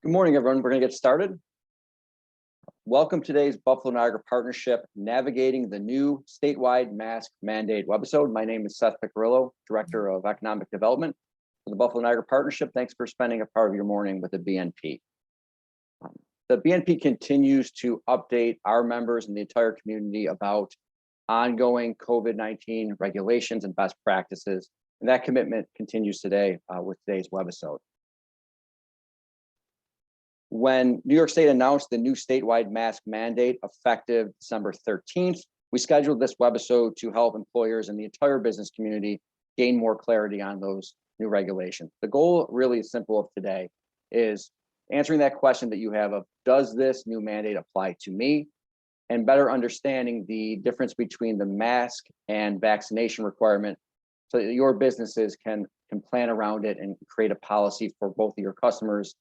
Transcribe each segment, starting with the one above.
Good morning, everyone. We're going to get started. Welcome to today's Buffalo Niagara Partnership, Navigating the New Statewide Mask Mandate Webisode. My name is Seth Picarillo, Director of Economic Development for the Buffalo Niagara Partnership. Thanks for spending a part of your morning with the BNP. The BNP continues to update our members and the entire community about ongoing COVID-19 regulations and best practices, and that commitment continues today with today's Webisode. When New York State announced the new statewide mask mandate effective December 13th, we scheduled this webisode to help employers and the entire business community gain more clarity on those new regulations. The goal really is simple of today is answering that question that you have of, does this new mandate apply to me? And better understanding the difference between the mask and vaccination requirement so that your businesses can plan around it and create a policy for both of your customers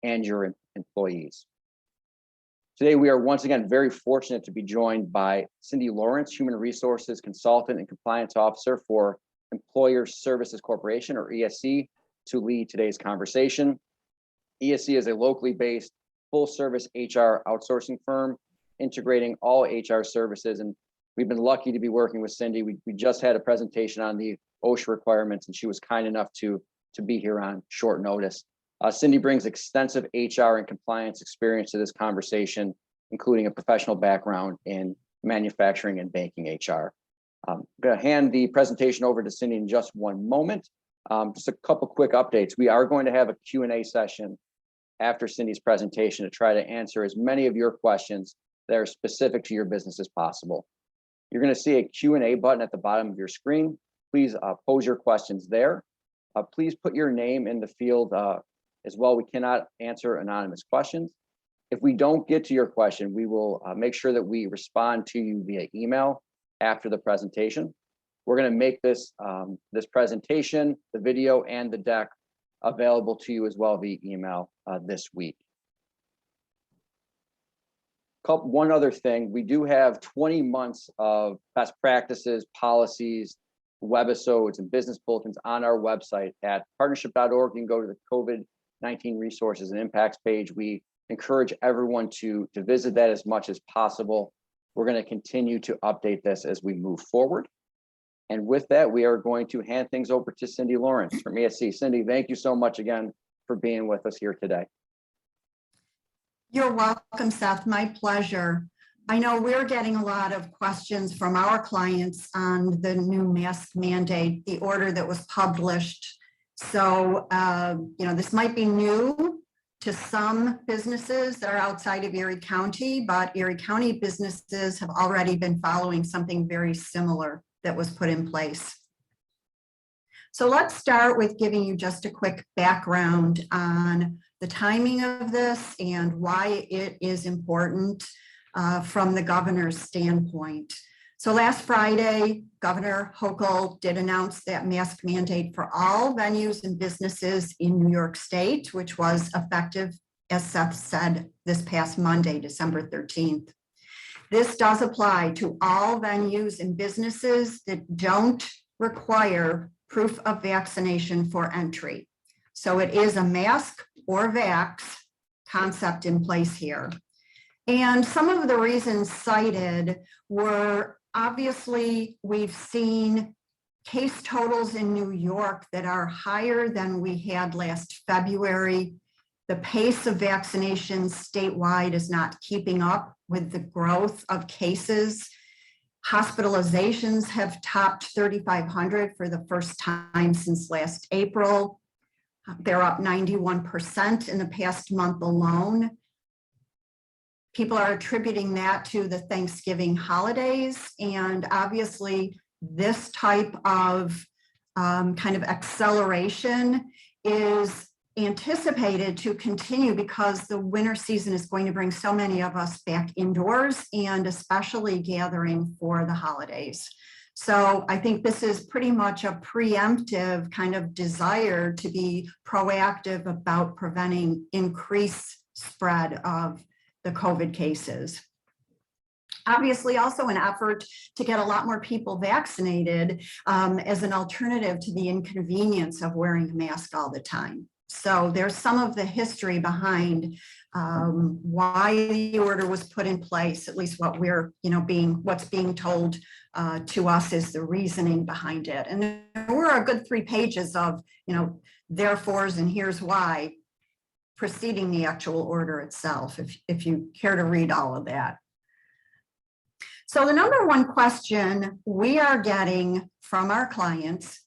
and your employees. Today, we are once again very fortunate to be joined by Cindy Lawrence, Human Resources Consultant and Compliance Officer for Employer Services Corporation, or ESC, to lead today's conversation. ESC is a locally based full-service HR outsourcing firm, integrating all HR services, and we've been lucky to be working with Cindy. We just had a presentation on the OSHA requirements, and she was kind enough to be here on short notice. Cindy brings extensive HR and compliance experience to this conversation, including a professional background in manufacturing and banking HR. I'm going to hand the presentation over to Cindy in just one moment. Just a couple quick updates. We are going to have a Q&A session after Cindy's presentation to try to answer as many of your questions that are specific to your business as possible. You're going to see a Q&A button at the bottom of your screen. Please pose your questions there. Please put your name in the field as well. We cannot answer anonymous questions. If we don't get to your question, we will make sure that we respond to you via email after the presentation. We're going to make this this presentation, the video, and the deck available to you as well via email this week. One other thing, we do have 20 months of best practices, policies, webisodes, and business bulletins on our website at partnership.org. You can go to the COVID-19 resources and impacts page. We encourage everyone to visit that as much as possible. We're going to continue to update this as we move forward. And with that, we are going to hand things over to Cindy Lawrence from ESC. Cindy, thank you so much again for being with us here today. You're welcome, Seth. My pleasure. I know we're getting a lot of questions from our clients on the new mask mandate, the order that was published. So, this might be new to some businesses that are outside of Erie County, but Erie County businesses have already been following something very similar that was put in place. So let's start with giving you just a quick background on the timing of this and why it is important from the governor's standpoint. So last Friday, Governor Hochul did announce that mask mandate for all venues and businesses in New York State, which was effective, as Seth said, this past Monday, December 13th. This does apply to all venues and businesses that don't require proof of vaccination for entry. So it is a mask or vax concept in place here. And some of the reasons cited were, obviously, we've seen case totals in New York that are higher than we had last February. The pace of vaccinations statewide is not keeping up with the growth of cases. Hospitalizations have topped 3,500 for the first time since last April. They're up 91% in the past month alone. People are attributing that to the Thanksgiving holidays, and obviously this type of kind of acceleration is anticipated to continue because the winter season is going to bring so many of us back indoors and especially gathering for the holidays. So I think this is pretty much a preemptive kind of desire to be proactive about preventing increased spread of the COVID cases. Obviously, also an effort to get a lot more people vaccinated as an alternative to the inconvenience of wearing a mask all the time. So there's some of the history behind why the order was put in place, at least what we're, what's being told to us is the reasoning behind it. And there were a good 3 pages of, therefores and here's why preceding the actual order itself, if you care to read all of that. So the number one question we are getting from our clients,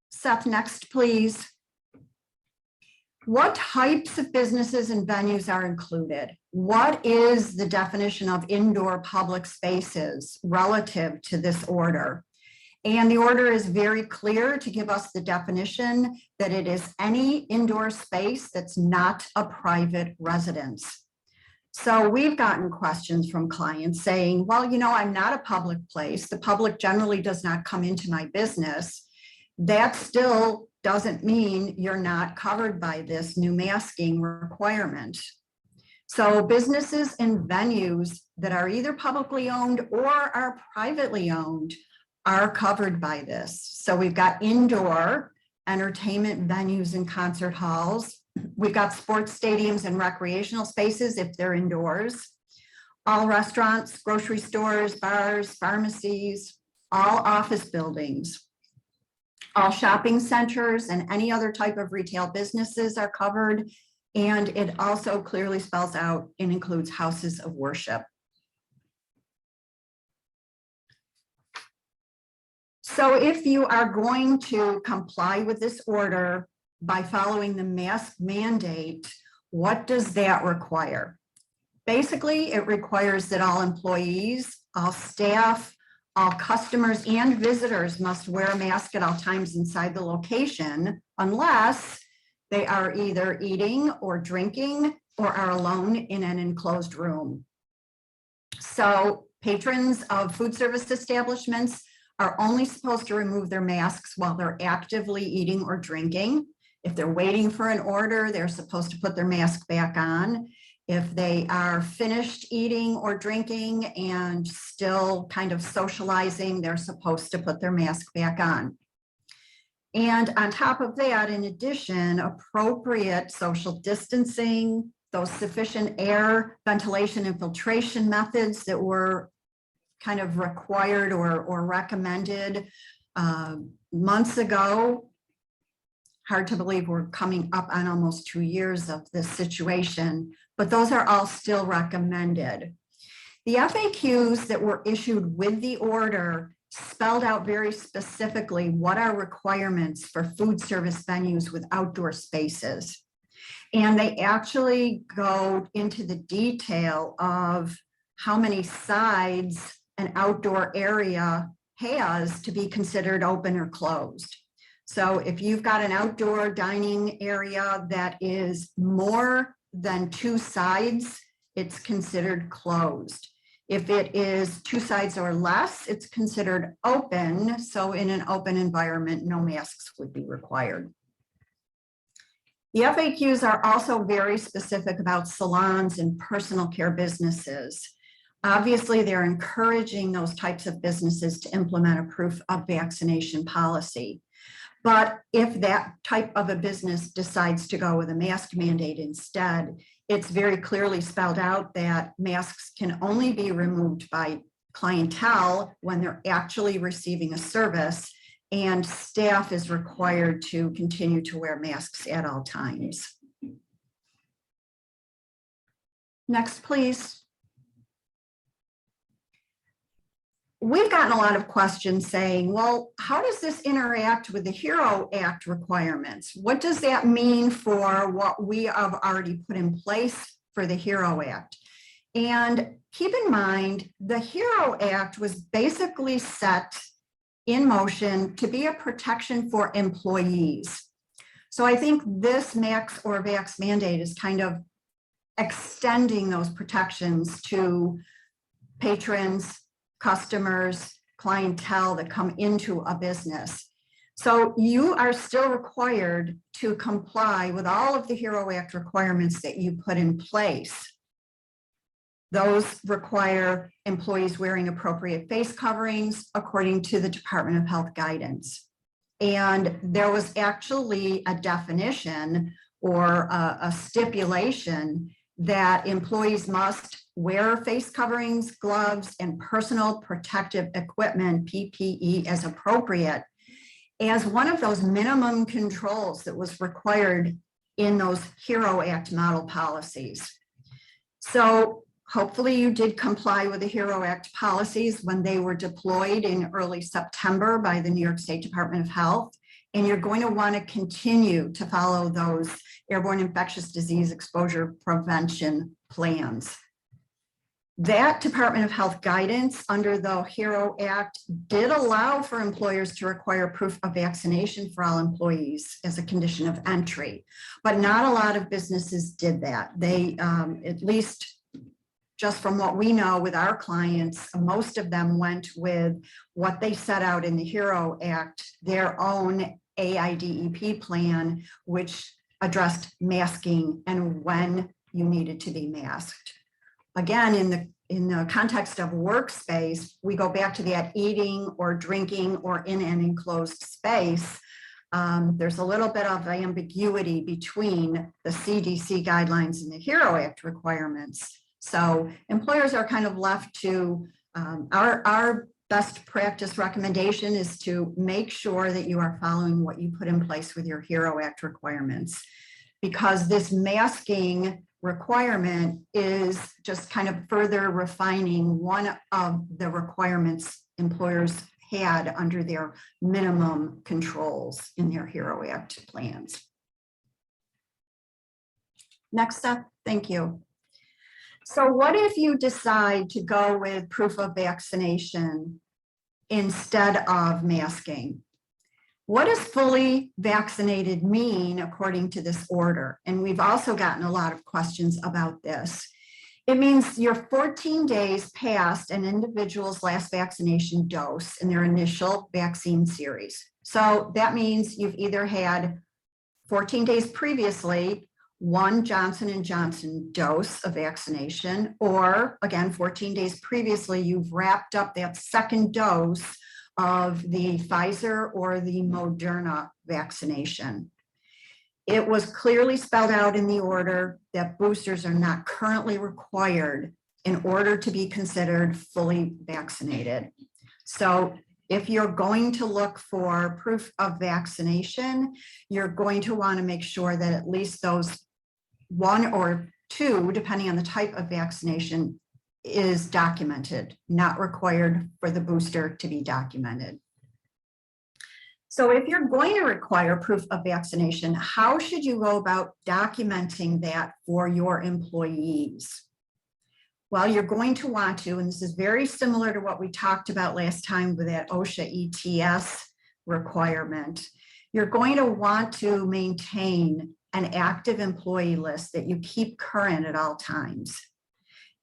Seth, next, please. What types of businesses and venues are included? What is the definition of indoor public spaces relative to this order? And the order is very clear to give us the definition that it is any indoor space that's not a private residence. So we've gotten questions from clients saying, well, I'm not a public place. The public generally does not come into my business. That still doesn't mean you're not covered by this new masking requirement. So businesses and venues that are either publicly owned or are privately owned are covered by this. So we've got indoor entertainment venues and concert halls. We've got sports stadiums and recreational spaces if they're indoors. All restaurants, grocery stores, bars, pharmacies, all office buildings. All shopping centers and any other type of retail businesses are covered. And it also clearly spells out and includes houses of worship. So if you are going to comply with this order by following the mask mandate, what does that require? Basically, it requires that all employees, all staff, all customers and visitors must wear a mask at all times inside the location, unless they are either eating or drinking or are alone in an enclosed room. So patrons of food service establishments are only supposed to remove their masks while they're actively eating or drinking. If they're waiting for an order, they're supposed to put their mask back on. If they are finished eating or drinking and still kind of socializing, they're supposed to put their mask back on. And on top of that, in addition, appropriate social distancing, those sufficient air, ventilation, and filtration methods that were kind of required or recommended months ago. Hard to believe we're coming up on almost 2 years of this situation, but those are all still recommended. The FAQs that were issued with the order spelled out very specifically what are requirements for food service venues with outdoor spaces. And they actually go into the detail of how many sides an outdoor area has to be considered open or closed. So if you've got an outdoor dining area that is more than 2 sides, it's considered closed. If it is 2 sides or less, it's considered open. So in an open environment, no masks would be required. The FAQs are also very specific about salons and personal care businesses. Obviously, they're encouraging those types of businesses to implement a proof of vaccination policy. But if that type of a business decides to go with a mask mandate instead, it's very clearly spelled out that masks can only be removed by clientele when they're actually receiving a service, and staff is required to continue to wear masks at all times. Next, please. We've gotten a lot of questions saying, well, how does this interact with the HERO Act requirements? What does that mean for what we have already put in place for the HERO Act? And keep in mind, the HERO Act was basically set in motion to be a protection for employees. So I think this max or vax mandate is kind of extending those protections to patrons, customers, clientele that come into a business. So you are still required to comply with all of the HERO Act requirements that you put in place. Those require employees wearing appropriate face coverings according to the Department of Health guidance. And there was actually a definition or a stipulation that employees must wear face coverings, gloves, and personal protective equipment, PPE, as appropriate, as one of those minimum controls that was required in those HERO Act model policies. So hopefully you did comply with the HERO Act policies when they were deployed in early September by the New York State Department of Health. And you're going to want to continue to follow those airborne infectious disease exposure prevention plans. That Department of Health guidance under the HERO Act did allow for employers to require proof of vaccination for all employees as a condition of entry, but not a lot of businesses did that. They, at least just from what we know with our clients, most of them went with what they set out in the HERO Act, their own AIDEP plan, which addressed masking and when you needed to be masked. Again, in the context of workspace, we go back to that eating or drinking or in an enclosed space. There's a little bit of ambiguity between the CDC guidelines and the HERO Act requirements. So employers are kind of left to, our best practice recommendation is to make sure that you are following what you put in place with your HERO Act requirements, because this masking requirement is just kind of further refining one of the requirements employers had under their minimum controls in their HERO Act plans. Next up, thank you. So what if you decide to go with proof of vaccination instead of masking? What does fully vaccinated mean according to this order? And we've also gotten a lot of questions about this. It means you're 14 days past an individual's last vaccination dose in their initial vaccine series. So that means you've either had 14 days previously, one Johnson & Johnson dose of vaccination, or again, 14 days previously, you've wrapped up that second dose of the Pfizer or the Moderna vaccination. It was clearly spelled out in the order that boosters are not currently required in order to be considered fully vaccinated. So if you're going to look for proof of vaccination, you're going to want to make sure that at least those one or two, depending on the type of vaccination, is documented, not required for the booster to be documented. So if you're going to require proof of vaccination, how should you go about documenting that for your employees? Well, you're going to want to, and this is very similar to what we talked about last time with that OSHA ETS requirement, you're going to want to maintain an active employee list that you keep current at all times.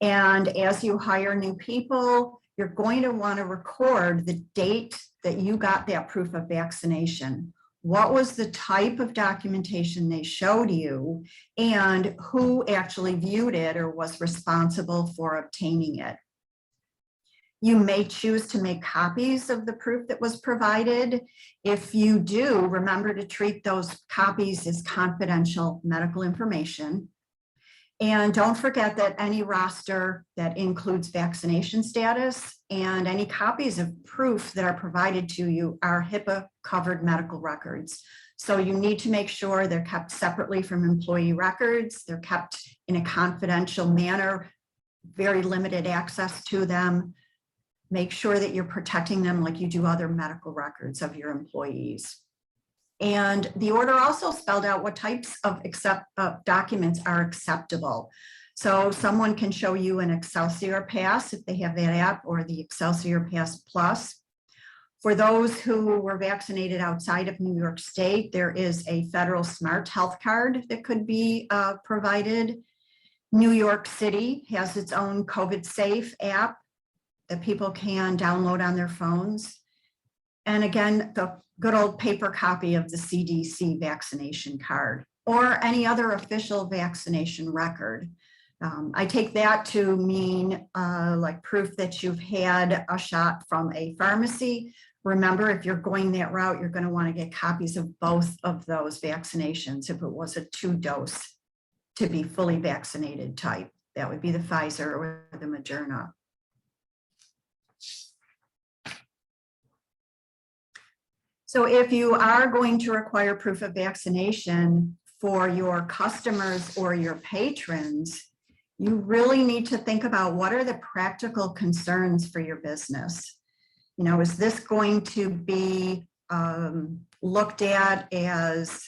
And as you hire new people, you're going to want to record the date that you got that proof of vaccination. What was the type of documentation they showed you, and who actually viewed it or was responsible for obtaining it? You may choose to make copies of the proof that was provided. If you do, remember to treat those copies as confidential medical information. And don't forget that any roster that includes vaccination status and any copies of proof that are provided to you are HIPAA covered medical records. So you need to make sure they're kept separately from employee records. They're kept in a confidential manner, very limited access to them. Make sure that you're protecting them like you do other medical records of your employees. And the order also spelled out what types of documents are acceptable. So someone can show you an Excelsior Pass if they have that app, or the Excelsior Pass Plus. For those who were vaccinated outside of New York State, there is a federal smart health card that could be provided. New York City has its own COVID Safe app that people can download on their phones. And again, the good old paper copy of the CDC vaccination card or any other official vaccination record. I take that to mean like proof that you've had a shot from a pharmacy Remember, if you're going that route, you're going to want to get copies of both of those vaccinations. If it was a 2-dose to be fully vaccinated type, that would be the Pfizer or the Moderna. So if you are going to require proof of vaccination for your customers or your patrons, you really need to think about what are the practical concerns for your business. You know, is this going to be looked at as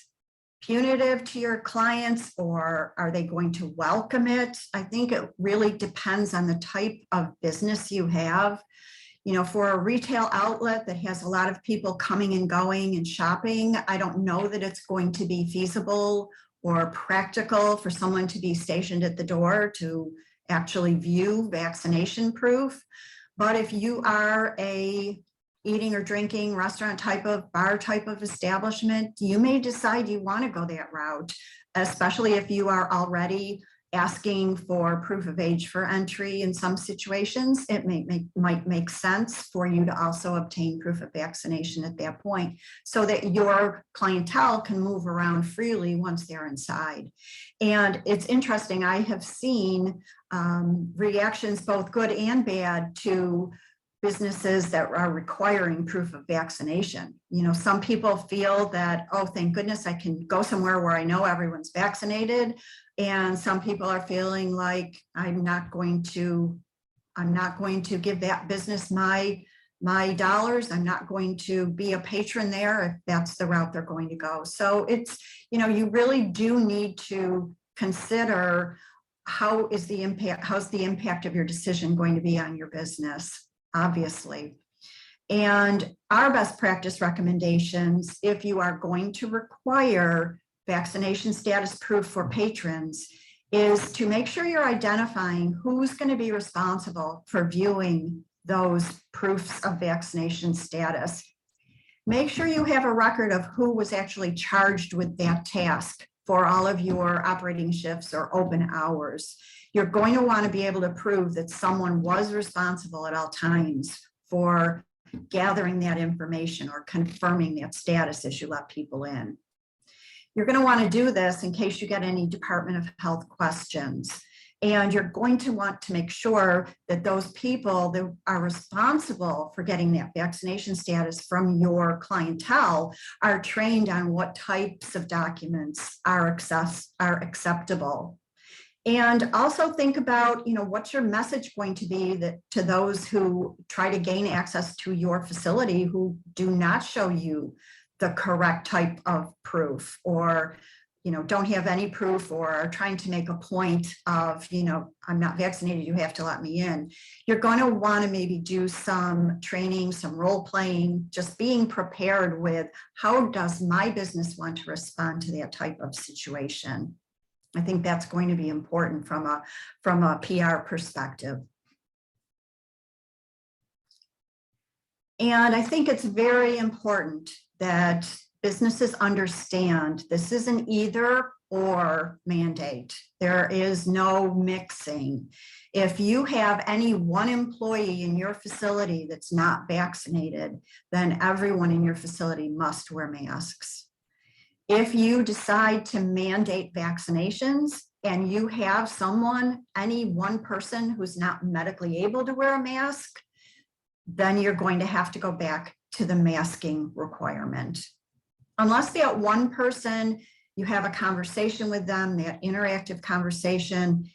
punitive to your clients, or are they going to welcome it? I think it really depends on the type of business you have. You know, for a retail outlet that has a lot of people coming and going and shopping, I don't know that it's going to be feasible or practical for someone to be stationed at the door to actually view vaccination proof. But if you are a eating or drinking restaurant type of bar type of establishment, you may decide you want to go that route, especially if you are already asking for proof of age for entry. In some situations, it might make sense for you to also obtain proof of vaccination at that point so that your clientele can move around freely once they're inside. And it's interesting, I have seen reactions, both good and bad, to businesses that are requiring proof of vaccination. You know, some people feel that, oh, thank goodness I can go somewhere where I know everyone's vaccinated. And some people are feeling like I'm not going to give that business my dollars. I'm not going to be a patron there if that's the route they're going to go. So it's, you know, you really do need to consider how's the impact of your decision going to be on your business, obviously. And our best practice recommendations, if you are going to require vaccination status proof for patrons, is to make sure you're identifying who's going to be responsible for viewing those proofs of vaccination status. Make sure you have a record of who was actually charged with that task for all of your operating shifts or open hours. You're going to want to be able to prove that someone was responsible at all times for gathering that information or confirming that status as you let people in. You're going to want to do this in case you get any Department of Health questions. And you're going to want to make sure that those people that are responsible for getting that vaccination status from your clientele are trained on what types of documents are acceptable. And also think about, you know, what's your message going to be to those who try to gain access to your facility who do not show you the correct type of proof, or, you know, don't have any proof, or are trying to make a point of, you know, I'm not vaccinated, you have to let me in. You're going to want to maybe do some training, some role playing, just being prepared with how does my business want to respond to that type of situation. I think that's going to be important from a PR perspective. And I think it's very important that businesses understand this is an either or mandate. There is no mixing. If you have any one employee in your facility that's not vaccinated, then everyone in your facility must wear masks. If you decide to mandate vaccinations and you have any one person who's not medically able to wear a mask, then you're going to have to go back to the masking requirement. Unless that one person, you have a conversation with them, that interactive conversation,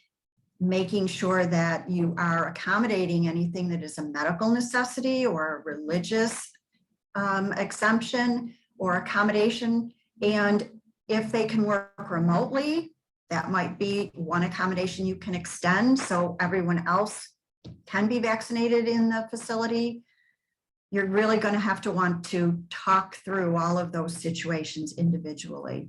making sure that you are accommodating anything that is a medical necessity or a religious exemption or accommodation. And if they can work remotely, that might be one accommodation you can extend so everyone else can be vaccinated in the facility. You're really going to have to want to talk through all of those situations individually.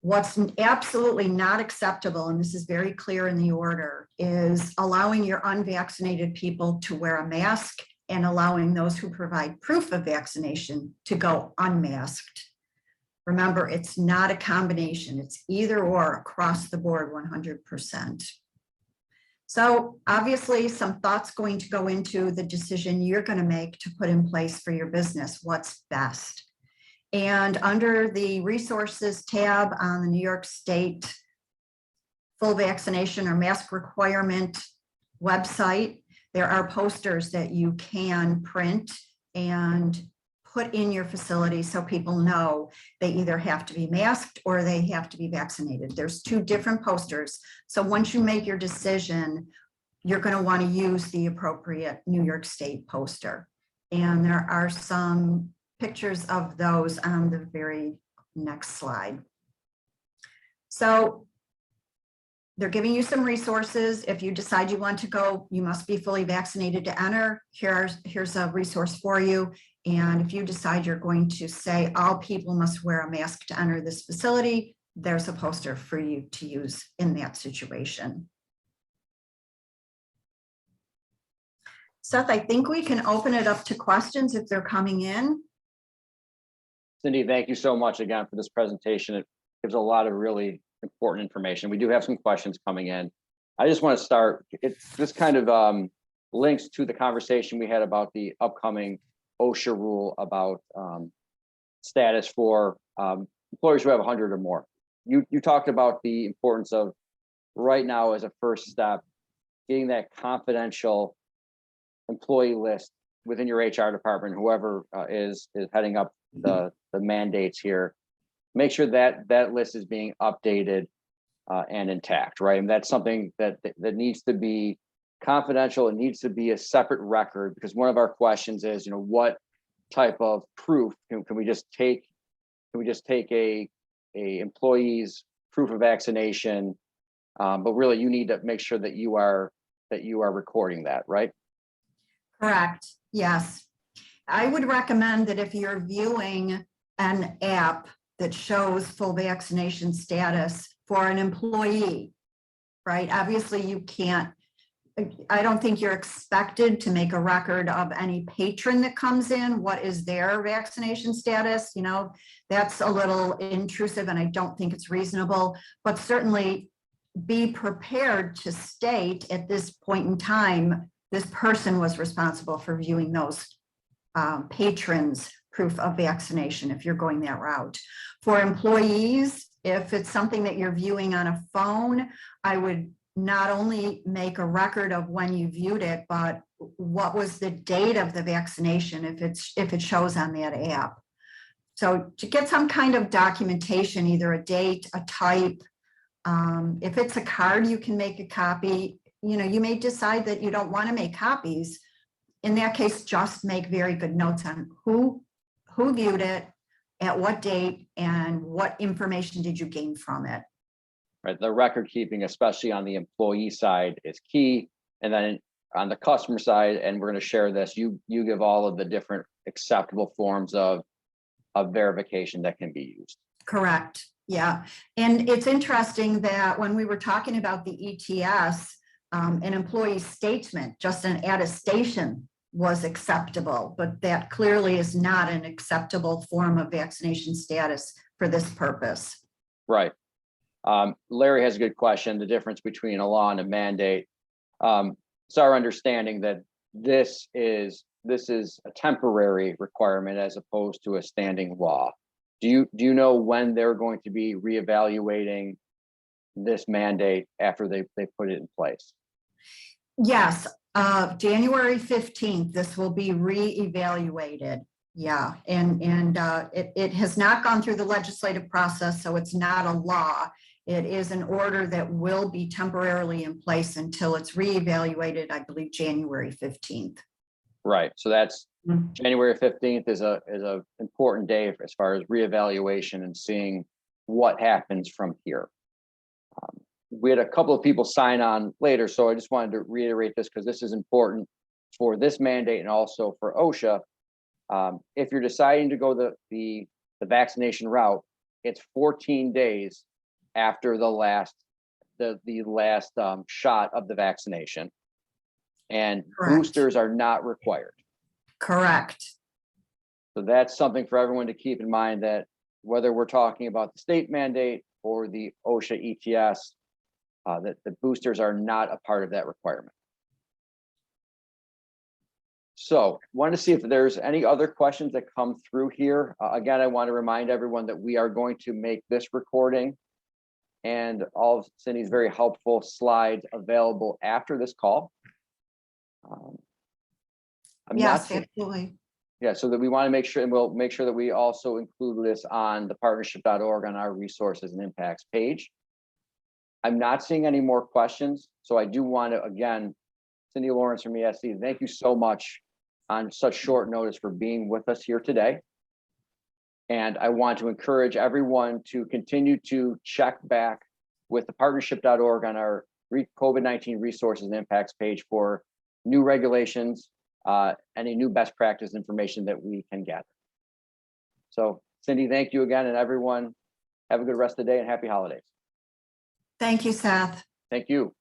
What's absolutely not acceptable, and this is very clear in the order, is allowing your unvaccinated people to wear a mask and allowing those who provide proof of vaccination to go unmasked. Remember, it's not a combination. It's either or across the board 100%. So obviously some thoughts going to go into the decision you're going to make to put in place for your business, what's best. And under the resources tab on the New York State full vaccination or mask requirement website, there are posters that you can print and put in your facility so people know they either have to be masked or they have to be vaccinated. There's two different posters. So once you make your decision, you're going to want to use the appropriate New York State poster. And there are some pictures of those on the very next slide. So they're giving you some resources. If you decide you want to go, you must be fully vaccinated to enter. Here's a resource for you. And if you decide you're going to say all people must wear a mask to enter this facility, there's a poster for you to use in that situation. Seth, I think we can open it up to questions if they're coming in. Cindy, thank you so much again for this presentation. It gives a lot of really important information. We do have some questions coming in. I just want to start, this kind of links to the conversation we had about the upcoming OSHA rule about status for employees who have 100 or more. You talked about the importance of right now as a first step, getting that confidential employee list within your HR department, whoever is heading up the mandates here. Make sure that that list is being updated and intact, right? And that's something that needs to be confidential. It needs to be a separate record, because one of our questions is, what type of proof can we just take? Can we just take a employee's proof of vaccination? But really, you need to make sure that you are recording that, right? Correct. Yes. I would recommend that if you're viewing an app that shows full vaccination status for an employee, right? Obviously, you can't, I don't think you're expected to make a record of any patron that comes in. What is their vaccination status? That's a little intrusive and I don't think it's reasonable, but certainly be prepared to state at this point in time, this person was responsible for viewing those patrons' proof of vaccination if you're going that route. For employees, if it's something that you're viewing on a phone, I would not only make a record of when you viewed it, but what was the date of the vaccination if it shows on that app. So to get some kind of documentation, either a date, a type, if it's a card, you can make a copy. You may decide that you don't want to make copies. In that case, just make very good notes on who viewed it, at what date, and what information did you gain from it. Right, the record keeping, especially on the employee side, is key. And then on the customer side, and we're going to share this, you give all of the different acceptable forms of verification that can be used. Correct. Yeah. And it's interesting that when we were talking about the ETS, an employee statement, just an attestation, was acceptable, but that clearly is not an acceptable form of vaccination status for this purpose. Right. Larry has a good question, the difference between a law and a mandate. It's our understanding that this is a temporary requirement as opposed to a standing law. Do you know when they're going to be reevaluating this mandate after they put it in place? Yes, January 15th, this will be reevaluated. Yeah, and it has not gone through the legislative process, so it's not a law. It is an order that will be temporarily in place until it's reevaluated, I believe, January 15th. Right. So that's January 15th is a important day as far as reevaluation and seeing what happens from here. We had a couple of people sign on later, so I just wanted to reiterate this because this is important for this mandate and also for OSHA. If you're deciding to go the vaccination route, it's 14 days after the last shot of the vaccination, and Correct. Boosters are not required. Correct. So that's something for everyone to keep in mind, that whether we're talking about the state mandate or the OSHA ETS, that the boosters are not a part of that requirement. So wanted to see if there's any other questions that come through here. Again, I want to remind everyone that we are going to make this recording and all of Cindy's very helpful slides available after this call. Yes, absolutely. Yeah, so that we want to make sure, and we'll make sure that we also include this on the partnership.org on our resources and impacts page. I'm not seeing any more questions, so I do want to, again, Cindy Lawrence from ESC, thank you so much on such short notice for being with us here today. And I want to encourage everyone to continue to check back with the partnership.org on our COVID-19 resources and impacts page for new regulations, any new best practice information that we can gather. So Cindy, thank you again, and everyone have a good rest of the day and happy holidays. Thank you, Seth. Thank you.